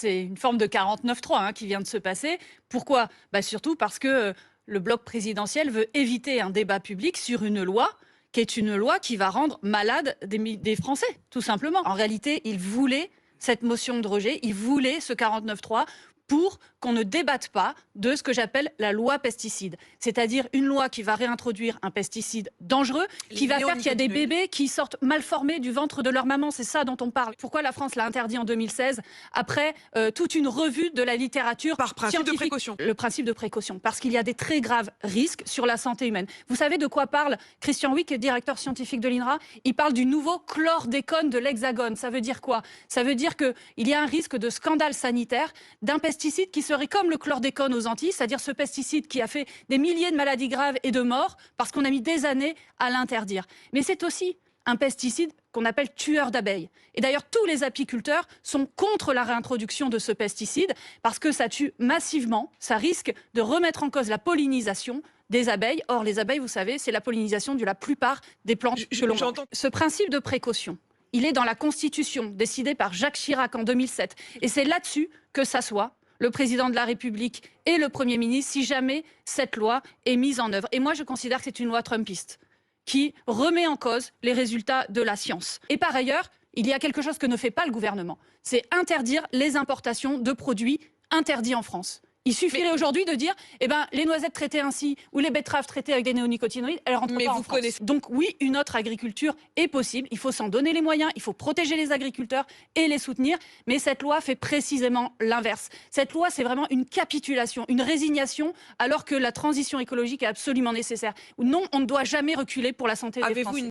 c'est une forme de 49-3 qui vient de se passer. Pourquoi? Surtout parce que le bloc présidentiel veut éviter un débat public sur une loi qui est une loi qui va rendre malade des Français, tout simplement. En réalité, ils voulaient cette motion de rejet, ils voulaient ce 49-3 pour qu'on ne débatte pas de ce que j'appelle la loi pesticide. C'est-à-dire une loi qui va réintroduire un pesticide dangereux, qui va faire qu'il y a des bébés qui sortent mal formés du ventre de leur maman. C'est ça dont on parle. Pourquoi la France l'a interdit en 2016 après toute une revue de la littérature par principe scientifique. De précaution. Le principe de précaution, parce qu'il y a des très graves risques sur la santé humaine. Vous savez de quoi parle Christian Huyck, directeur scientifique de l'INRA? Il parle du nouveau chlordécone de l'Hexagone. Ça veut dire quoi? Ça veut dire qu'il y a un risque de scandale sanitaire d'un pesticide qui serait comme le chlordécone aux Antilles, c'est-à-dire ce pesticide qui a fait des milliers de maladies graves et de morts parce qu'on a mis des années à l'interdire. Mais c'est aussi un pesticide qu'on appelle tueur d'abeilles. Et d'ailleurs, tous les apiculteurs sont contre la réintroduction de ce pesticide parce que ça tue massivement, ça risque de remettre en cause la pollinisation des abeilles. Or, les abeilles, vous savez, c'est la pollinisation de la plupart des plantes que l'on mange. Ce principe de précaution, il est dans la Constitution, décidée par Jacques Chirac en 2007. Et c'est là-dessus que s'assoient le président de la République et le Premier ministre si jamais cette loi est mise en œuvre. Et moi, je considère que c'est une loi trumpiste qui remet en cause les résultats de la science. Et par ailleurs, il y a quelque chose que ne fait pas le gouvernement, c'est interdire les importations de produits interdits en France. Il suffirait aujourd'hui de dire, les noisettes traitées ainsi ou les betteraves traitées avec des néonicotinoïdes, elles rentrent pas en France. Donc oui, une autre agriculture est possible. Il faut s'en donner les moyens, il faut protéger les agriculteurs et les soutenir. Mais cette loi fait précisément l'inverse. Cette loi, c'est vraiment une capitulation, une résignation, alors que la transition écologique est absolument nécessaire. Non, on ne doit jamais reculer pour la santé des Français.